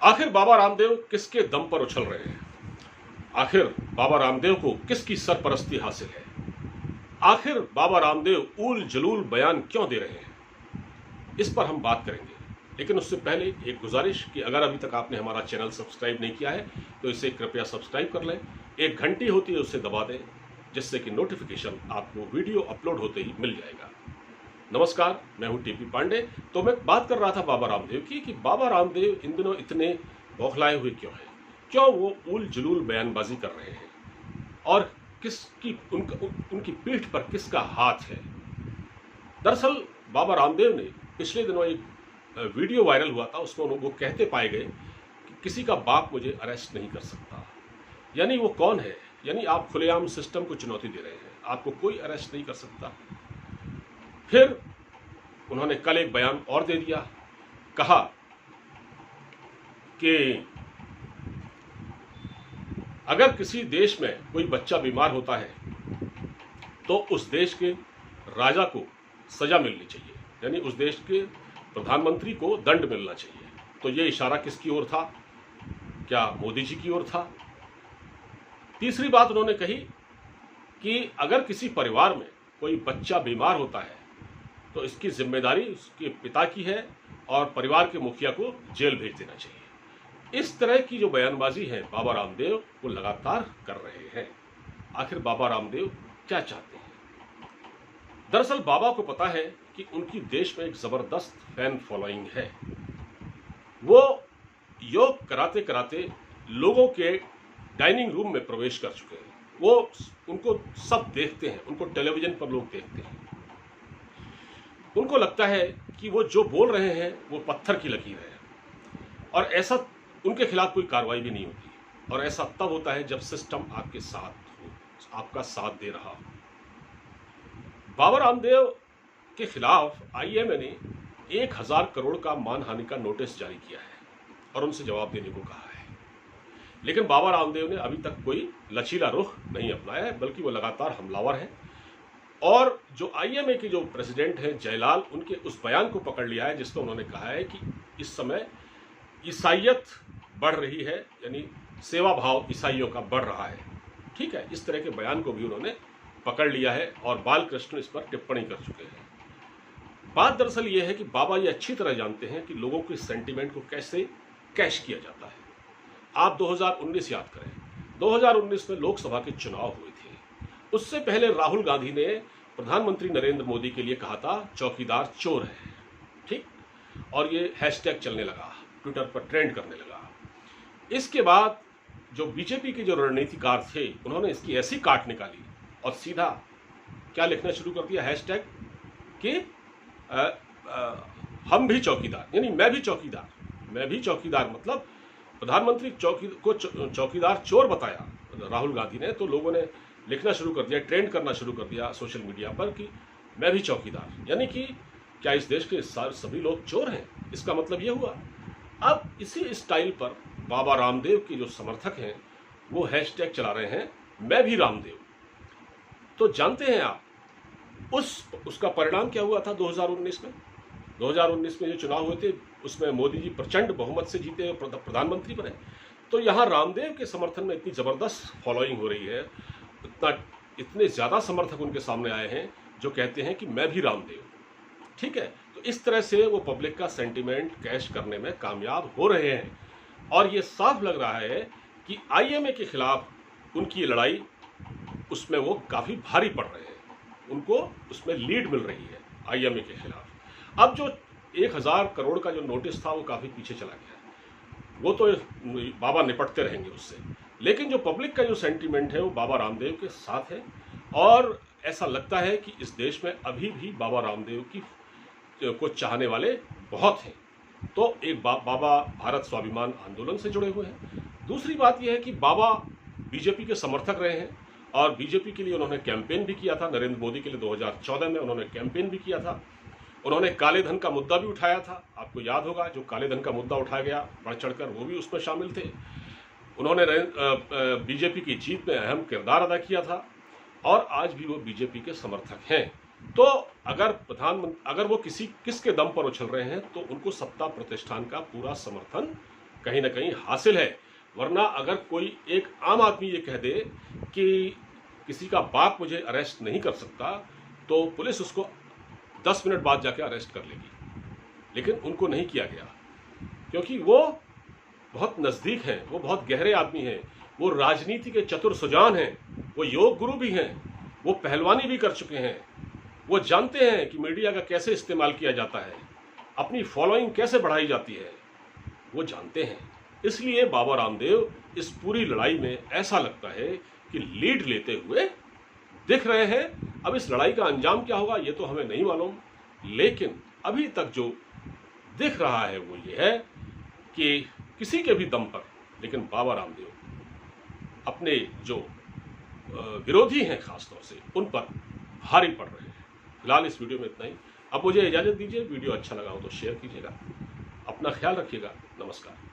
आखिर बाबा रामदेव किसके दम पर उछल रहे हैं? आखिर बाबा रामदेव को किसकी सरपरस्ती हासिल है? आखिर बाबा रामदेव ऊल जलूल बयान क्यों दे रहे हैं? इस पर हम बात करेंगे, लेकिन उससे पहले एक गुजारिश कि अगर अभी तक आपने हमारा चैनल सब्सक्राइब नहीं किया है तो इसे कृपया सब्सक्राइब कर लें। एक घंटी होती है उसे दबा दें, जिससे कि नोटिफिकेशन आपको वीडियो अपलोड होते ही मिल जाएगा। नमस्कार, मैं हूं टीपी पांडे। तो मैं बात कर रहा था बाबा रामदेव की कि बाबा रामदेव इन दिनों इतने बौखलाए हुए क्यों हैं? क्यों वो ऊल जलूल बयानबाजी कर रहे हैं? और किसकी उनकी पीठ पर किसका हाथ है? दरअसल बाबा रामदेव ने पिछले दिनों एक वीडियो वायरल हुआ था, उसमें वो कहते पाए गए कि किसी का बाप मुझे अरेस्ट नहीं कर सकता। यानी वो कौन है? यानी आप खुलेआम सिस्टम को चुनौती दे रहे हैं, आपको कोई अरेस्ट नहीं कर सकता। फिर उन्होंने कल एक बयान और दे दिया, कहा कि अगर किसी देश में कोई बच्चा बीमार होता है तो उस देश के राजा को सजा मिलनी चाहिए, यानी उस देश के प्रधानमंत्री को दंड मिलना चाहिए। तो ये इशारा किसकी ओर था? क्या मोदी जी की ओर था? तीसरी बात उन्होंने कही कि अगर किसी परिवार में कोई बच्चा बीमार होता है तो इसकी जिम्मेदारी उसके पिता की है और परिवार के मुखिया को जेल भेज देना चाहिए। इस तरह की जो बयानबाजी है बाबा रामदेव वो लगातार कर रहे हैं। आखिर बाबा रामदेव क्या चाहते हैं? दरअसल बाबा को पता है कि उनकी देश में एक जबरदस्त फैन फॉलोइंग है। वो योग कराते कराते लोगों के डाइनिंग रूम में प्रवेश कर चुके हैं। वो उनको सब देखते हैं, उनको टेलीविजन पर लोग देखते हैं। उनको लगता है कि वो जो बोल रहे हैं वो पत्थर की लकीर है, और ऐसा उनके खिलाफ कोई कार्रवाई भी नहीं होती। और ऐसा तब होता है जब सिस्टम आपके साथ हो, आपका साथ दे रहा हो। बाबा रामदेव के खिलाफ आईएमए ने 1000 करोड़ का मानहानि का नोटिस जारी किया है और उनसे जवाब देने को कहा है। लेकिन बाबा रामदेव ने अभी तक कोई लचीला रुख नहीं अपनाया है, बल्कि वो लगातार हमलावर हैं। और जो आईएमए के जो प्रेसिडेंट हैं जयलाल, उनके उस बयान को पकड़ लिया है जिसमें उन्होंने कहा है कि इस समय ईसाइयत बढ़ रही है, यानी सेवा भाव ईसाइयों का बढ़ रहा है। ठीक है, इस तरह के बयान को भी उन्होंने पकड़ लिया है और बालकृष्ण इस पर टिप्पणी कर चुके हैं। बात दरअसल ये है कि बाबा ये अच्छी तरह जानते हैं कि लोगों के सेंटीमेंट को कैसे कैश किया जाता है। आप 2019 याद करें, 2019 में लोकसभा के चुनाव हुए थे। उससे पहले राहुल गांधी ने प्रधानमंत्री नरेंद्र मोदी के लिए कहा था चौकीदार चोर है, ठीक, और ये हैशटैग चलने लगा, ट्विटर पर ट्रेंड करने लगा। इसके बाद जो बीजेपी के जो रणनीतिकार थे उन्होंने इसकी ऐसी काट निकाली और सीधा क्या लिखना शुरू कर दिया, हैशटैग कि हम भी चौकीदार, यानी मैं भी चौकीदार। मैं भी चौकीदार मतलब प्रधानमंत्री को चौकीदार चोर बताया राहुल गांधी ने, तो लोगों ने लिखना शुरू कर दिया, ट्रेंड करना शुरू कर दिया सोशल मीडिया पर कि मैं भी चौकीदार, यानी कि क्या इस देश के सभी लोग चोर हैं? इसका मतलब ये हुआ। अब इसी स्टाइल पर बाबा रामदेव के जो समर्थक हैं वो हैशटैग चला रहे हैं मैं भी रामदेव। तो जानते हैं आप उसका परिणाम क्या हुआ था 2019 में? 2019 में जो चुनाव हुए थे उसमें मोदी जी प्रचंड बहुमत से जीते, प्रधानमंत्री बने। तो यहाँ रामदेव के समर्थन में इतनी जबरदस्त फॉलोइंग हो रही है, इतने ज्यादा समर्थक उनके सामने आए हैं जो कहते हैं कि मैं भी रामदेव। ठीक है, तो इस तरह से वो पब्लिक का सेंटीमेंट कैश करने में कामयाब हो रहे हैं। और ये साफ लग रहा है कि आईएमए के खिलाफ उनकी ये लड़ाई, उसमें वो काफी भारी पड़ रहे हैं, उनको उसमें लीड मिल रही है आईएमए के खिलाफ। अब जो 1000 करोड़ का जो नोटिस था वो काफी पीछे चला गया, वो तो बाबा निपटते रहेंगे उससे। लेकिन जो पब्लिक का जो सेंटीमेंट है वो बाबा रामदेव के साथ है, और ऐसा लगता है कि इस देश में अभी भी बाबा रामदेव को चाहने वाले बहुत हैं। तो एक बाबा भारत स्वाभिमान आंदोलन से जुड़े हुए हैं। दूसरी बात यह है कि बाबा बीजेपी के समर्थक रहे हैं और बीजेपी के लिए उन्होंने कैंपेन भी किया था। नरेंद्र मोदी के लिए 2014 में उन्होंने कैंपेन भी किया था। उन्होंने काले धन का मुद्दा भी उठाया था, आपको याद होगा, जो काले धन का मुद्दा उठाया गया बढ़ चढ़कर, वो भी उसमें शामिल थे। उन्होंने बीजेपी की जीत में अहम किरदार अदा किया था और आज भी वो बीजेपी के समर्थक हैं। तो अगर वो किसके दम पर उछल रहे हैं तो उनको सत्ता प्रतिष्ठान का पूरा समर्थन कहीं ना कहीं हासिल है। वरना अगर कोई एक आम आदमी ये कह दे कि किसी का बाप मुझे अरेस्ट नहीं कर सकता, तो पुलिस उसको 10 मिनट बाद जाके अरेस्ट कर लेगी। लेकिन उनको नहीं किया गया, क्योंकि वो बहुत नज़दीक हैं, वो बहुत गहरे आदमी हैं, वो राजनीति के चतुर सुजान हैं, वो योग गुरु भी हैं, वो पहलवानी भी कर चुके हैं, वो जानते हैं कि मीडिया का कैसे इस्तेमाल किया जाता है, अपनी फॉलोइंग कैसे बढ़ाई जाती है, वो जानते हैं। इसलिए बाबा रामदेव इस पूरी लड़ाई में ऐसा लगता है कि लीड लेते हुए दिख रहे हैं। अब इस लड़ाई का अंजाम क्या होगा ये तो हमें नहीं मालूम, लेकिन अभी तक जो दिख रहा है वो ये है कि किसी के भी दम पर, लेकिन बाबा रामदेव अपने जो विरोधी हैं खासतौर से उन पर भारी पड़ रहे हैं। फिलहाल इस वीडियो में इतना ही। अब मुझे इजाज़त दीजिए। वीडियो अच्छा लगा हो तो शेयर कीजिएगा। अपना ख्याल रखिएगा। नमस्कार।